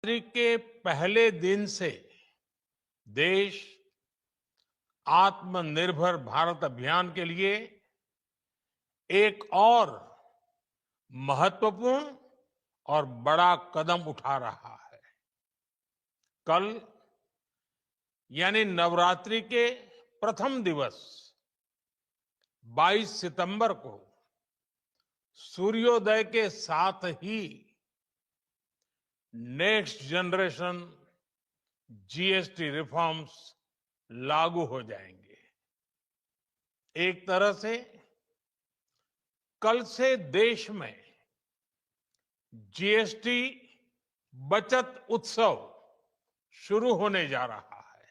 नवरात्रि के पहले दिन से देश आत्मनिर्भर भारत अभियान के लिए एक और महत्वपूर्ण और बड़ा कदम उठा रहा है। कल यानी नवरात्रि के प्रथम दिवस 22 सितंबर को सूर्योदय के साथ ही नेक्स्ट जनरेशन जीएसटी रिफॉर्म्स लागू हो जाएंगे। एक तरह से कल से देश में जीएसटी बचत उत्सव शुरू होने जा रहा है।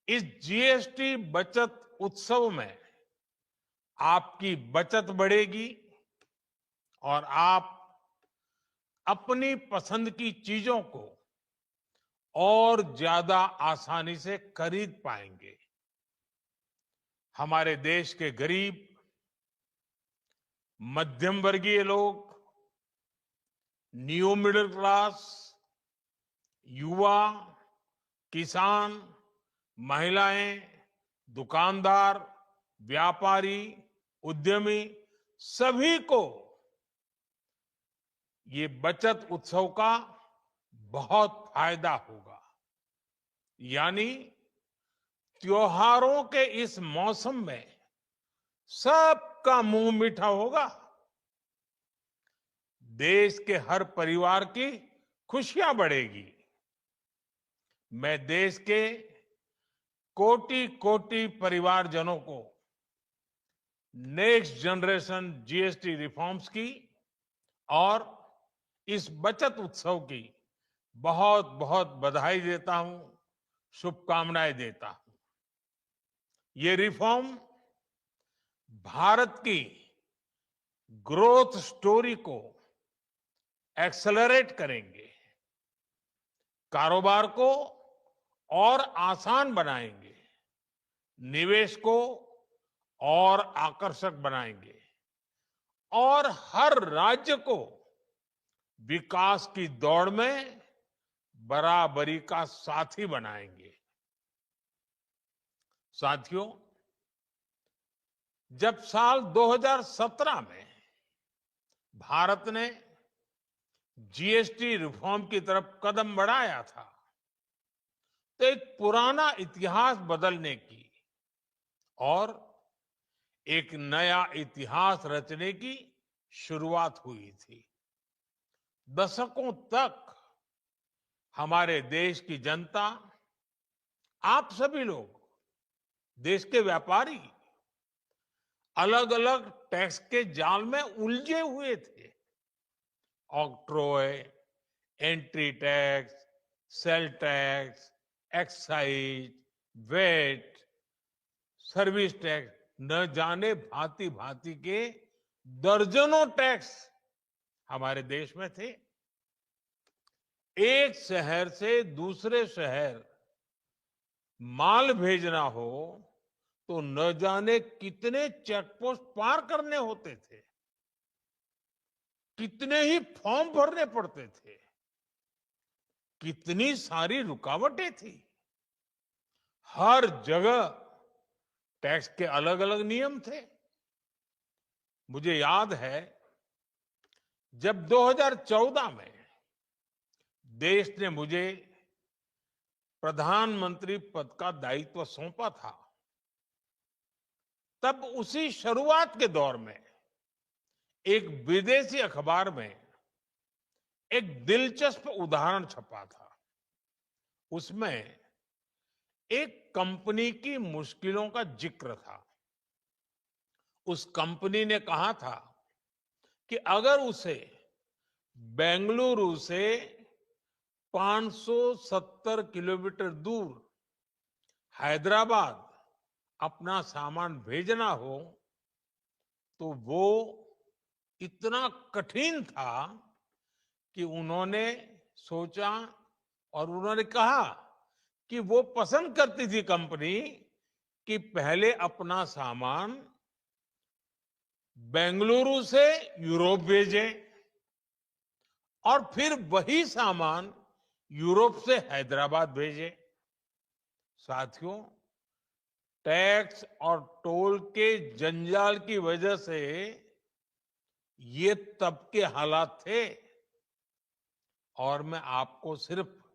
इस जीएसटी बचत उत्सव में आपकी बचत बढ़ेगी और आप अपनी पसंद की चीजों को और ज्यादा आसानी से खरीद पाएंगे। हमारे देश के गरीब, मध्यम वर्गीय लोग, न्यू मिडिल क्लास, युवा, किसान, महिलाएं, दुकानदार, व्यापारी, उद्यमी, सभी को ये बचत उत्सव का बहुत फायदा होगा। यानी त्योहारों के इस मौसम में सबका मुंह मीठा होगा। देश के हर परिवार की खुशियां बढ़ेगी। मैं देश के कोटि कोटि परिवारजनों को नेक्स्ट जनरेशन जीएसटी रिफॉर्म्स की और इस बचत उत्सव की बहुत बहुत बधाई देता हूं, शुभकामनाएं देता हूं। ये रिफॉर्म भारत की ग्रोथ स्टोरी को एक्सेलरेट करेंगे, कारोबार को और आसान बनाएंगे, निवेश को और आकर्षक बनाएंगे और हर राज्य को विकास की दौड़ में बराबरी का साथी बनाएंगे। साथियों, जब साल 2017 में भारत ने जीएसटी रिफॉर्म की तरफ कदम बढ़ाया था, तो एक पुराना इतिहास बदलने की और एक नया इतिहास रचने की शुरुआत हुई थी। दशकों तक हमारे देश की जनता, आप सभी लोग, देश के व्यापारी अलग अलग टैक्स के जाल में उलझे हुए थे। Octroi, entry tax, sale tax, excise, VAT, service tax, न जाने भांति भांति के दर्जनों टैक्स हमारे देश में थे। एक शहर से दूसरे शहर माल भेजना हो तो न जाने कितने चेकपोस्ट पार करने होते थे, कितने ही फॉर्म भरने पड़ते थे, कितनी सारी रुकावटें थी। हर जगह टैक्स के अलग अलग नियम थे। मुझे याद है जब 2014 में देश ने मुझे प्रधानमंत्री पद का दायित्व सौंपा था, तब उसी शुरुआत के दौर में एक विदेशी अखबार में एक दिलचस्प उदाहरण छपा था। उसमें एक कंपनी की मुश्किलों का जिक्र था। उस कंपनी ने कहा था कि अगर उसे बेंगलुरु से 570 किलोमीटर दूर हैदराबाद अपना सामान भेजना हो तो वो इतना कठिन था कि उन्होंने सोचा और उन्होंने कहा कि वो पसंद करती थी कंपनी कि पहले अपना सामान बेंगलुरु से यूरोप भेजें और फिर वही सामान यूरोप से हैदराबाद भेजे। साथियों, टैक्स और टोल के जंजाल की वजह से ये तब के हालात थे। और मैं आपको सिर्फ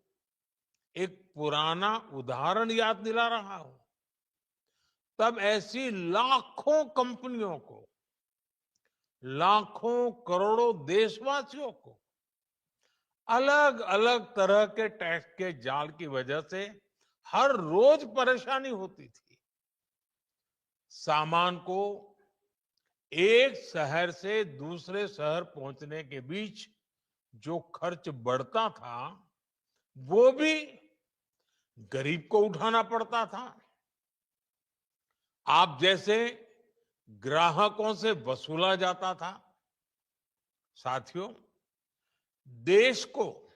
एक पुराना उदाहरण याद दिला रहा हूं। तब ऐसी लाखों कंपनियों को, लाखों करोड़ों देशवासियों को अलग अलग तरह के टैक्स के जाल की वजह से हर रोज परेशानी होती थी। सामान को एक शहर से दूसरे शहर पहुंचने के बीच जो खर्च बढ़ता था, वो भी गरीब को उठाना पड़ता था। आप जैसे ग्राहकों से वसूला जाता था। साथियों, देश को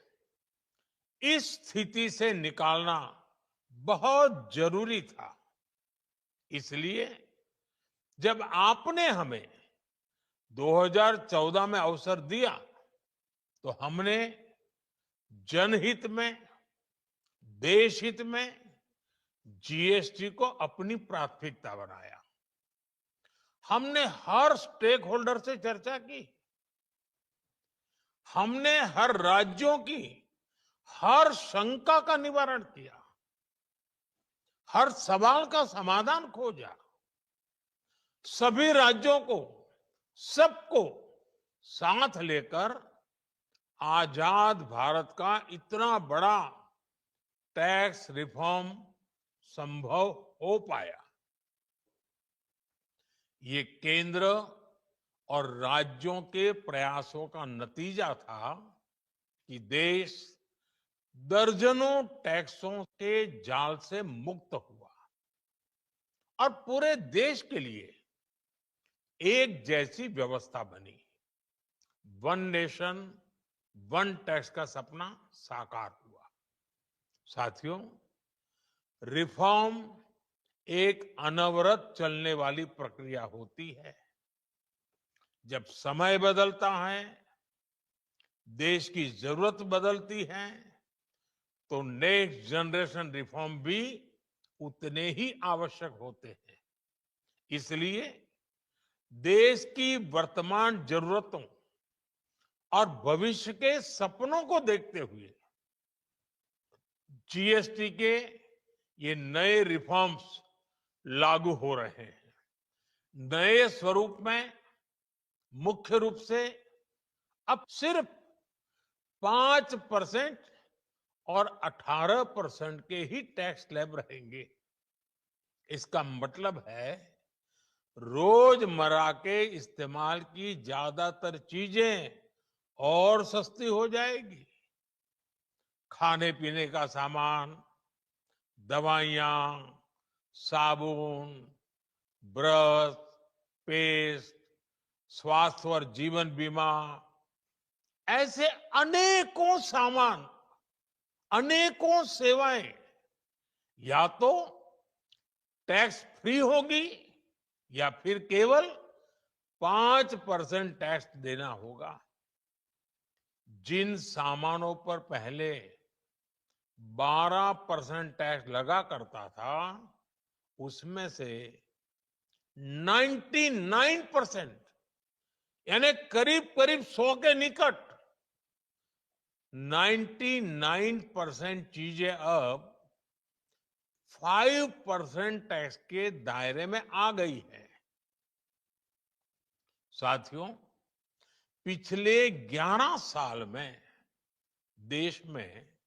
इस स्थिति से निकालना बहुत जरूरी था। इसलिए जब आपने हमें 2014 में अवसर दिया, तो हमने जनहित में, देश हित में जीएसटी को अपनी प्राथमिकता बनाया। हमने हर स्टेक होल्डर से चर्चा की। हमने हर राज्यों की हर शंका का निवारण किया, हर सवाल का समाधान खोजा। सभी राज्यों को, सबको साथ लेकर आजाद भारत का इतना बड़ा टैक्स रिफॉर्म संभव हो पाया। ये केंद्र और राज्यों के प्रयासों का नतीजा था कि देश दर्जनों टैक्सों के जाल से मुक्त हुआ और पूरे देश के लिए एक जैसी व्यवस्था बनी। वन नेशन वन टैक्स का सपना साकार हुआ। साथियों, रिफॉर्म एक अनवरत चलने वाली प्रक्रिया होती है। जब समय बदलता है, देश की जरूरत बदलती है, तो नेक्स्ट जनरेशन रिफॉर्म भी उतने ही आवश्यक होते हैं। इसलिए देश की वर्तमान जरूरतों और भविष्य के सपनों को देखते हुए जीएसटी के ये नए रिफॉर्म्स लागू हो रहे हैं। नए स्वरूप में मुख्य रूप से अब सिर्फ 5% और 18% के ही टैक्स स्लैब रहेंगे। इसका मतलब है रोजमर्रा के इस्तेमाल की ज्यादातर चीजें और सस्ती हो जाएगी। खाने पीने का सामान, दवाइयां, साबुन, ब्रश, पेस्ट, स्वास्थ्य और जीवन बीमा, ऐसे अनेकों सामान, अनेकों सेवाएं या तो टैक्स फ्री होगी या फिर केवल 5% टैक्स देना होगा। जिन सामानों पर पहले 12% टैक्स लगा करता था, उसमें से 99%, यानी करीब करीब 100 के निकट 99% चीजें अब 5% टैक्स के दायरे में आ गई है। साथियों, पिछले 11 साल में देश में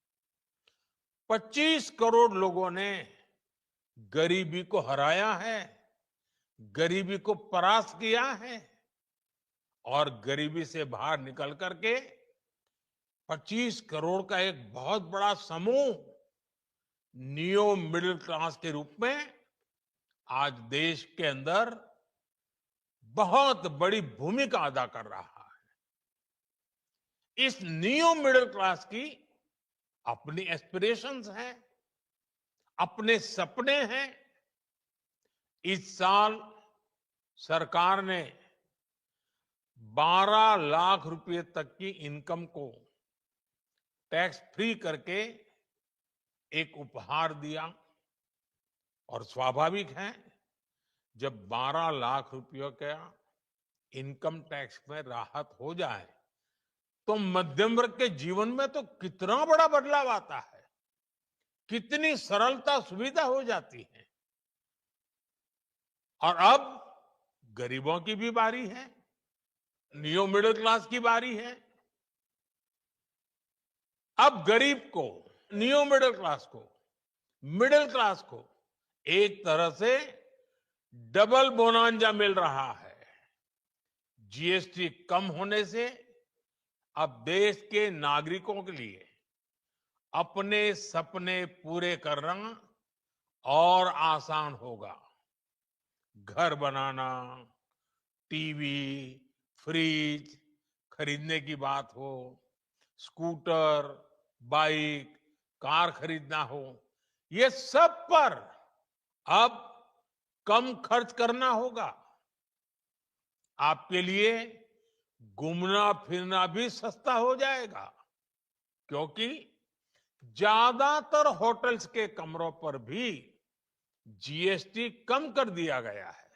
25 करोड़ लोगों ने गरीबी को हराया है, गरीबी को परास्त किया है और गरीबी से बाहर निकल करके 25 करोड़ का एक बहुत बड़ा समूह नियो मिडिल क्लास के रूप में आज देश के अंदर बहुत बड़ी भूमिका अदा कर रहा है। इस नियो मिडिल क्लास की अपनी एस्पिरेशंस हैं, अपने सपने हैं। इस साल सरकार ने 12 लाख रुपए तक की इनकम को टैक्स फ्री करके एक उपहार दिया। और स्वाभाविक है, जब 12 लाख रुपयों का इनकम टैक्स में राहत हो जाए तो मध्यम वर्ग के जीवन में तो कितना बड़ा बदलाव आता है, कितनी सरलता सुविधा हो जाती है। और अब गरीबों की भी बारी है, न्यू मिडिल क्लास की बारी है। अब गरीब को, न्यू मिडिल क्लास को एक तरह से डबल बोनांजा मिल रहा है। जीएसटी कम होने से अब देश के नागरिकों के लिए अपने सपने पूरे करना और आसान होगा। घर बनाना, टीवी, फ्रिज खरीदने की बात हो, स्कूटर, बाइक, कार खरीदना हो, ये सब पर अब कम खर्च करना होगा। आपके लिए घूमना फिरना भी सस्ता हो जाएगा, क्योंकि ज्यादातर होटल्स के कमरों पर भी जीएसटी कम कर दिया गया है।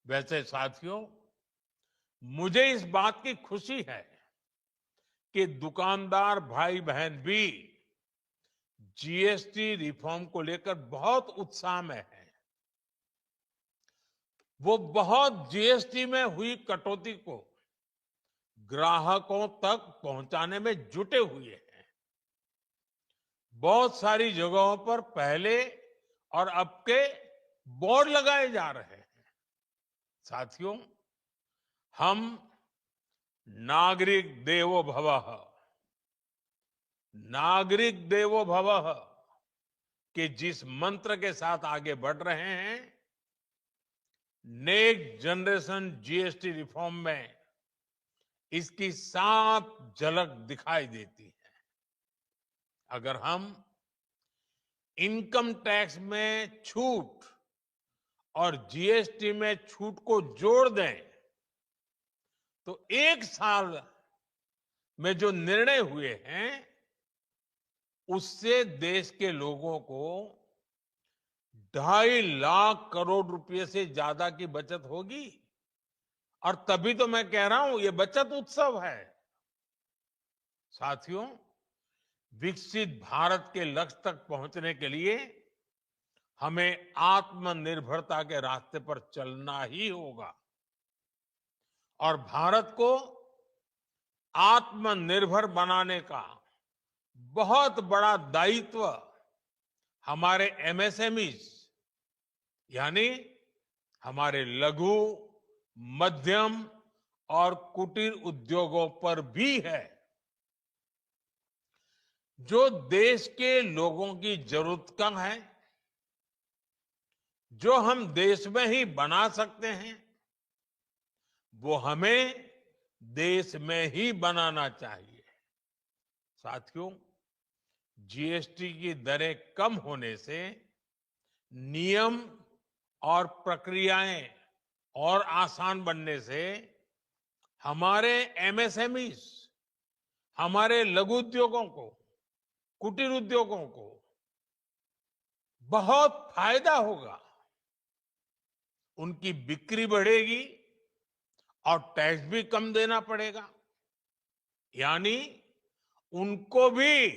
वैसे साथियों, मुझे इस बात की खुशी है कि दुकानदार भाई बहन भी जीएसटी रिफॉर्म को लेकर बहुत उत्साह में है। वो बहुत जीएसटी में हुई कटौती को ग्राहकों तक पहुंचाने में जुटे हुए हैं। बहुत सारी जगहों पर पहले और अब के बोर्ड लगाए जा रहे हैं। साथियों, हम नागरिक देवो भवः के जिस मंत्र के साथ आगे बढ़ रहे हैं, नेक्स्ट जनरेशन जीएसटी रिफॉर्म में इसकी साफ झलक दिखाई देती है। अगर हम इनकम टैक्स में छूट और जीएसटी में छूट को जोड़ दें तो एक साल में जो निर्णय हुए हैं उससे देश के लोगों को 2.5 लाख करोड़ रुपए से ज्यादा की बचत होगी। और तभी तो मैं कह रहा हूं, ये बचत उत्सव है। साथियों, विकसित भारत के लक्ष्य तक पहुंचने के लिए हमें आत्मनिर्भरता के रास्ते पर चलना ही होगा। और भारत को आत्मनिर्भर बनाने का बहुत बड़ा दायित्व हमारे एमएसएमईज यानी हमारे लघु, मध्यम और कुटीर उद्योगों पर भी है, जो देश के लोगों की जरूरत का है, जो हम देश में ही बना सकते हैं, वो हमें देश में ही बनाना चाहिए। साथियों, जीएसटी की दरें कम होने से नियम और प्रक्रियाएं और आसान बनने से हमारे एमएसएमईज, हमारे लघु उद्योगों को, कुटीर उद्योगों को बहुत फायदा होगा। उनकी बिक्री बढ़ेगी और टैक्स भी कम देना पड़ेगा, यानी उनको भी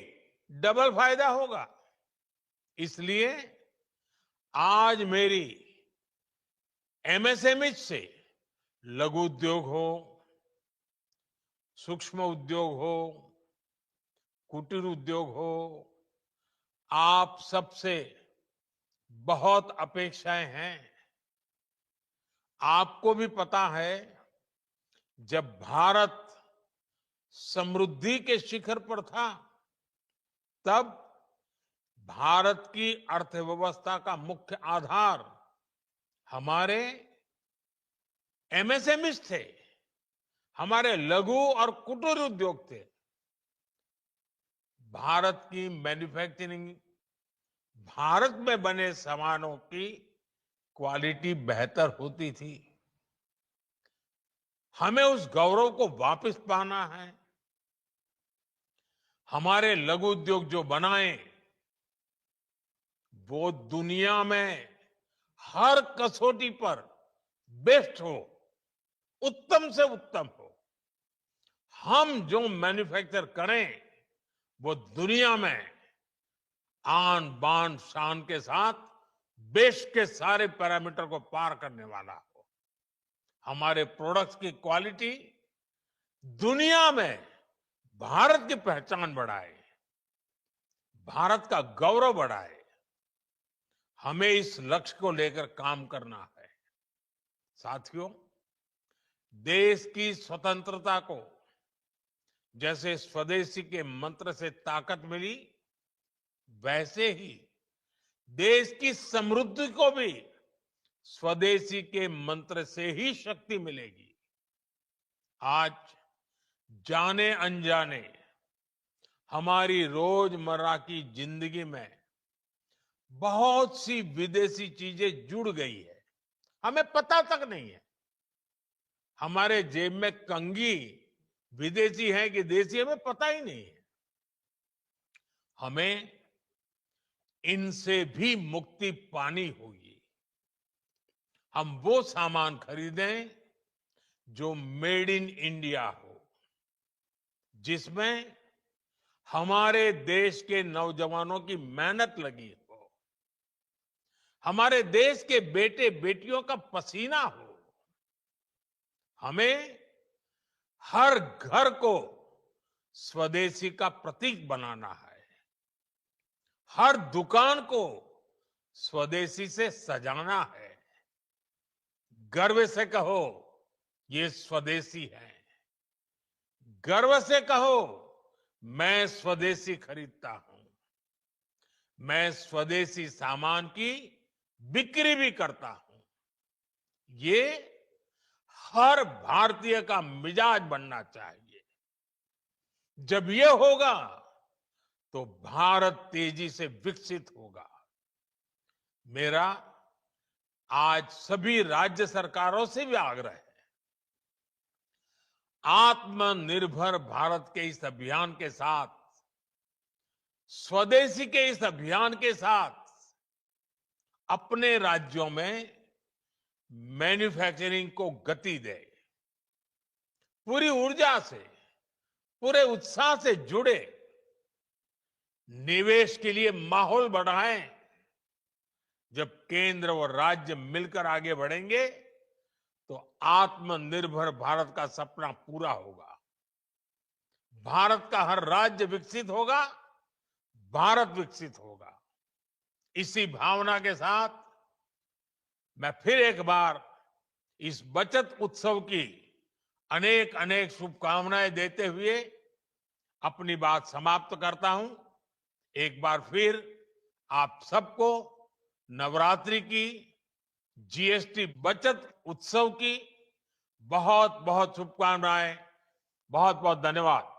डबल फायदा होगा। इसलिए आज मेरी एमएसएमई से लघु उद्योग हो, सूक्ष्म उद्योग हो, कुटीर उद्योग हो, आप सबसे बहुत अपेक्षाएं हैं। आपको भी पता है, जब भारत समृद्धि के शिखर पर था, तब भारत की अर्थव्यवस्था का मुख्य आधार हमारे एमएसएमईज थे, हमारे लघु और कुटीर उद्योग थे। भारत की मैन्युफैक्चरिंग, भारत में बने सामानों की क्वालिटी बेहतर होती थी। हमें उस गौरव को वापस पाना है। हमारे लघु उद्योग जो बनाए वो दुनिया में हर कसौटी पर बेस्ट हो, उत्तम से उत्तम हो। हम जो मैन्युफैक्चर करें वो दुनिया में आन बान शान के साथ देश के सारे पैरामीटर को पार करने वाला हो। हमारे प्रोडक्ट्स की क्वालिटी दुनिया में भारत की पहचान बढ़ाए, भारत का गौरव बढ़ाए। हमें इस लक्ष्य को लेकर काम करना है। साथियों, देश की स्वतंत्रता को जैसे स्वदेशी के मंत्र से ताकत मिली, वैसे ही देश की समृद्धि को भी स्वदेशी के मंत्र से ही शक्ति मिलेगी। आज जाने अनजाने हमारी रोजमर्रा की जिंदगी में बहुत सी विदेशी चीजें जुड़ गई है, हमें पता तक नहीं है। हमारे जेब में कंघी विदेशी है कि देसी, हमें पता ही नहीं है। हमें इनसे भी मुक्ति पानी होगी। हम वो सामान खरीदें जो मेड इन इंडिया हो, जिसमें हमारे देश के नौजवानों की मेहनत लगी हो, हमारे देश के बेटे बेटियों का पसीना हो। हमें हर घर को स्वदेशी का प्रतीक बनाना है, हर दुकान को स्वदेशी से सजाना है। गर्व से कहो ये स्वदेशी है, गर्व से कहो मैं स्वदेशी खरीदता हूं, मैं स्वदेशी सामान की बिक्री भी करता हूं। ये हर भारतीय का मिजाज बनना चाहिए। जब ये होगा तो भारत तेजी से विकसित होगा। मेरा आज सभी राज्य सरकारों से भी आग्रह है, आत्मनिर्भर भारत के इस अभियान के साथ, स्वदेशी के इस अभियान के साथ अपने राज्यों में मैन्युफैक्चरिंग को गति दे, पूरी ऊर्जा से, पूरे उत्साह से जुड़े, निवेश के लिए माहौल बढ़ाएं। जब केंद्र और राज्य मिलकर आगे बढ़ेंगे तो आत्मनिर्भर भारत का सपना पूरा होगा। भारत का हर राज्य विकसित होगा, भारत विकसित होगा। इसी भावना के साथ मैं फिर एक बार इस बचत उत्सव की अनेक अनेक शुभकामनाएं देते हुए अपनी बात समाप्त करता हूं। एक बार फिर आप सबको नवरात्रि की, जीएसटी बचत उत्सव की बहुत बहुत शुभकामनाएं। बहुत बहुत धन्यवाद।